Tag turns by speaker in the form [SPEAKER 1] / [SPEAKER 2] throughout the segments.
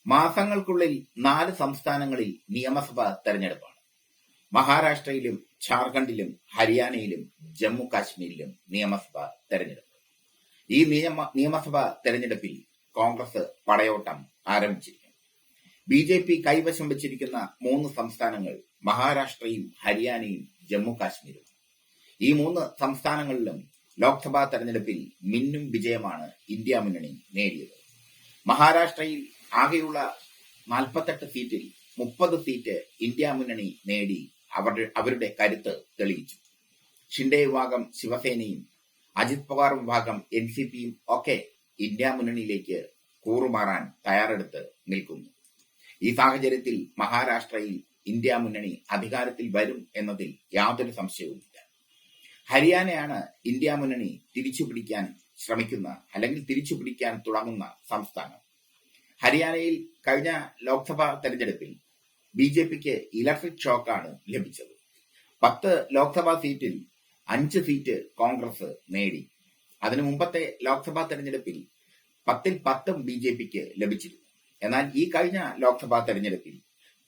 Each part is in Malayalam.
[SPEAKER 1] മാസങ്ങൾക്കുള്ളിൽ 4 സംസ്ഥാനങ്ങളിൽ നിയമസഭാ തെരഞ്ഞെടുപ്പാണ്. മഹാരാഷ്ട്രയിലും ഝാർഖണ്ഡിലും ഹരിയാനയിലും ജമ്മു കാശ്മീരിലും നിയമസഭാ തെരഞ്ഞെടുപ്പ്. ഈ നിയമസഭാ തെരഞ്ഞെടുപ്പിൽ കോൺഗ്രസ് പടയോട്ടം ആരംഭിച്ചിരിക്കുന്നു. ബി.ജെ.പി. കൈവശം വച്ചിരിക്കുന്ന 3 സംസ്ഥാനങ്ങൾ മഹാരാഷ്ട്രയും ഹരിയാനയും ജമ്മു കാശ്മീരും. ഈ 3 സംസ്ഥാനങ്ങളിലും ലോക്സഭാ തെരഞ്ഞെടുപ്പിൽ മിന്നും വിജയമാണ് ഇന്ത്യ മുന്നണി നേടിയത്. മഹാരാഷ്ട്രയിൽ ആകെയുള്ള 48 സീറ്റിൽ 30 സീറ്റ് ഇന്ത്യ മുന്നണി നേടി അവരുടെ കരുത്ത് തെളിയിച്ചു. ഷിൻഡെ വിഭാഗം ശിവസേനയും അജിത് പവാർ വിഭാഗം എൻ.സി.പിയും ഒക്കെ ഇന്ത്യ മുന്നണിയിലേക്ക് കൂറുമാറാൻ തയ്യാറെടുത്ത് നിൽക്കുന്നു. ഈ സാഹചര്യത്തിൽ മഹാരാഷ്ട്രയിൽ ഇന്ത്യ മുന്നണി അധികാരത്തിൽ വരും എന്നതിൽ യാതൊരു സംശയവുമില്ല. ഹരിയാനയാണ് ഇന്ത്യ മുന്നണി തിരിച്ചുപിടിക്കാൻ ശ്രമിക്കുന്ന അല്ലെങ്കിൽ തിരിച്ചുപിടിക്കാൻ തുടങ്ങുന്ന സംസ്ഥാനം. ഹരിയാനയിൽ കഴിഞ്ഞ ലോക്സഭാ തെരഞ്ഞെടുപ്പിൽ ബി.ജെ.പിക്ക് ഇലക്ട്രിക് ഷോക്കാണ് ലഭിച്ചത്. 10 ലോക്സഭാ സീറ്റിൽ 5 സീറ്റ് കോൺഗ്രസ് നേടി. അതിനു മുമ്പത്തെ ലോക്സഭാ തെരഞ്ഞെടുപ്പിൽ 10ൽ 10 ബി.ജെ.പിക്ക് ലഭിച്ചിരുന്നു. എന്നാൽ ഈ കഴിഞ്ഞ ലോക്സഭാ തെരഞ്ഞെടുപ്പിൽ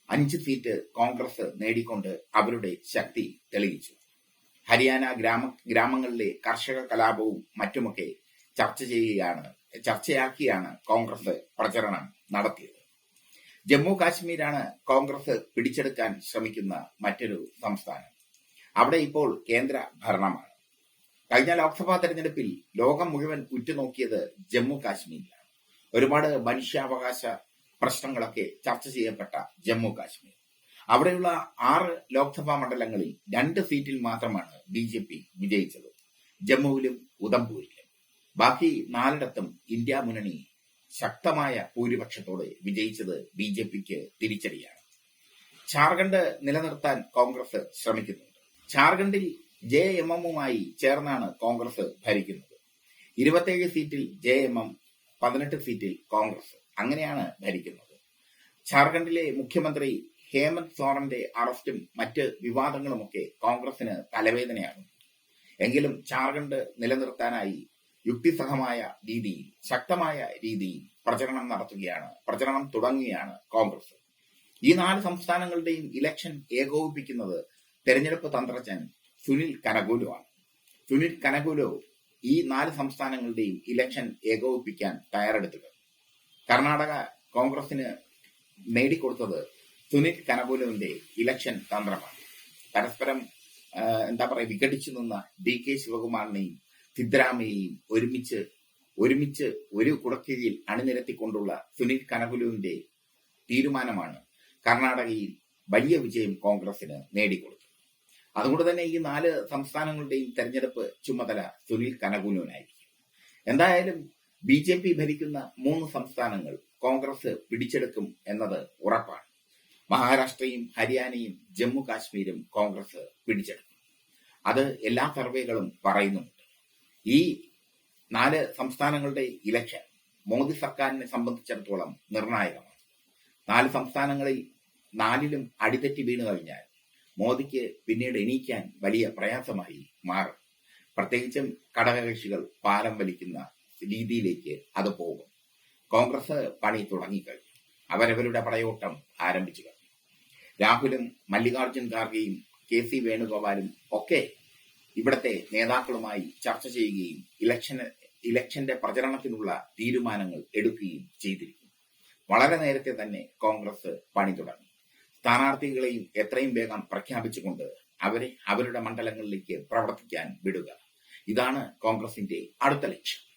[SPEAKER 1] 5 സീറ്റ് കോൺഗ്രസ് നേടിക്കൊണ്ട് അവരുടെ ശക്തി തെളിയിച്ചു. ഹരിയാന ഗ്രാമങ്ങളിലെ കർഷക കലാപവും മറ്റുമൊക്കെ ചർച്ചയാക്കിയാണ് കോൺഗ്രസ് പ്രചരണം നടത്തിയത്. ജമ്മു കാശ്മീരാണ് കോൺഗ്രസ് പിടിച്ചെടുക്കാൻ ശ്രമിക്കുന്ന മറ്റൊരു സംസ്ഥാനം. അവിടെ ഇപ്പോൾ കേന്ദ്ര ഭരണമാണ്. കഴിഞ്ഞ ലോക്സഭാ തെരഞ്ഞെടുപ്പിൽ ലോകം മുഴുവൻ ഉറ്റുനോക്കിയത് ജമ്മു കാശ്മീരിലാണ്. ഒരുപാട് മനുഷ്യാവകാശ പ്രശ്നങ്ങളൊക്കെ ചർച്ച ചെയ്യപ്പെട്ട ജമ്മു കാശ്മീർ. അവിടെയുള്ള 6 ലോക്സഭാ മണ്ഡലങ്ങളിൽ 2 സീറ്റിൽ മാത്രമാണ് ബി.ജെ.പി. വിജയിച്ചത്, ജമ്മുവിലും ഉധംപൂരിലും. ബാക്കി 4ഇടത്തും ഇന്ത്യ മുന്നണി ശക്തമായ ഭൂരിപക്ഷത്തോടെ വിജയിച്ചത് ബി.ജെ.പിക്ക് തിരിച്ചടിയാണ്. ഝാർഖണ്ഡ് നിലനിർത്താൻ കോൺഗ്രസ് ശ്രമിക്കുന്നുണ്ട്. ഝാർഖണ്ഡിൽ ജെ.എം.എമ്മുമായി ചേർന്നാണ് കോൺഗ്രസ് ഭരിക്കുന്നത്. 27 സീറ്റിൽ ജെ.എം.എം, 18 സീറ്റിൽ കോൺഗ്രസ്, അങ്ങനെയാണ് ഭരിക്കുന്നത്. ഝാർഖണ്ഡിലെ മുഖ്യമന്ത്രി ഹേമന്ത് സോറന്റെ അറസ്റ്റും മറ്റ് വിവാദങ്ങളുമൊക്കെ കോൺഗ്രസിന് തലവേദനയാകും. എങ്കിലും ഝാർഖണ്ഡ് നിലനിർത്താനായി യുക്തിസഹമായ രീതിയിൽ, ശക്തമായ രീതിയിൽ പ്രചരണം തുടങ്ങുകയാണ് കോൺഗ്രസ്. ഈ 4 സംസ്ഥാനങ്ങളുടെയും ഇലക്ഷൻ ഏകോപിപ്പിക്കുന്നത് തെരഞ്ഞെടുപ്പ് തന്ത്രജ്ഞൻ സുനിൽ കനഗുലുവാണ്. സുനിൽ കനഗുലു ഈ 4 സംസ്ഥാനങ്ങളുടെയും ഇലക്ഷൻ ഏകോപിപ്പിക്കാൻ തയ്യാറെടുത്തത്. കർണാടക കോൺഗ്രസിന് നേടിക്കൊടുത്തത് സുനിൽ കനഗുലുവിന്റെ ഇലക്ഷൻ തന്ത്രമാണ്. പരസ്പരം വിഘടിച്ചു നിന്ന ഡി.കെ. ശിവകുമാറിനെയും സിദ്ധരാമയ്യയും ഒരുമിച്ച് ഒരു കുടക്കീഴിൽ അണിനിരത്തിക്കൊണ്ടുള്ള സുനിൽ കനഗുലുവിന്റെ തീരുമാനമാണ് കർണാടകയിൽ വലിയ വിജയം കോൺഗ്രസിന് നേടിക്കൊടുത്തത്. അതുകൊണ്ട് തന്നെ ഈ 4 സംസ്ഥാനങ്ങളുടെയും തെരഞ്ഞെടുപ്പ് ചുമതല സുനിൽ കനഗുലുവിനായിരിക്കും. എന്തായാലും ബി.ജെ.പി. ഭരിക്കുന്ന 3 സംസ്ഥാനങ്ങൾ കോൺഗ്രസ് പിടിച്ചെടുക്കും എന്നത് ഉറപ്പാണ്. മഹാരാഷ്ട്രയും ഹരിയാനയും ജമ്മു കാശ്മീരും കോൺഗ്രസ് പിടിച്ചെടുക്കും. അത് എല്ലാ സർവേകളും പറയുന്നുണ്ട്. ഈ 4 സംസ്ഥാനങ്ങളുടെ ഇലക്ഷൻ മോദി സർക്കാരിനെ സംബന്ധിച്ചിടത്തോളം നിർണായകമാണ്. 4 സംസ്ഥാനങ്ങളിൽ 4ലും അടിതെറ്റി വീണു കഴിഞ്ഞാൽ മോദിക്ക് പിന്നീട് എണീക്കാൻ വലിയ പ്രയാസമായി മാറും. പ്രത്യേകിച്ചും ഘടകകക്ഷികൾ പാലം വലിക്കുന്ന രീതിയിലേക്ക് അത് പോകും. കോൺഗ്രസ് പണി തുടങ്ങിക്കഴിഞ്ഞു. അവരവരുടെ പടയോട്ടം ആരംഭിച്ചു കഴിഞ്ഞു. രാഹുലും മല്ലികാർജുൻ ഖാർഗെയും കെ.സി. വേണുഗോപാലും ഒക്കെ ഇവിടത്തെ നേതാക്കളുമായി ചർച്ച ചെയ്യുകയും ഇലക്ഷന്റെ പ്രചരണത്തിനുള്ള തീരുമാനങ്ങൾ എടുക്കുകയും ചെയ്തിരിക്കുന്നു. വളരെ നേരത്തെ തന്നെ കോൺഗ്രസ് പണി തുടങ്ങി. സ്ഥാനാർത്ഥികളെയും എത്രയും വേഗം പ്രഖ്യാപിച്ചുകൊണ്ട് അവരെ അവരുടെ മണ്ഡലങ്ങളിലേക്ക് പ്രവർത്തിക്കാൻ വിടുക. ഇതാണ് കോൺഗ്രസിന്റെ അടുത്ത ലക്ഷ്യം.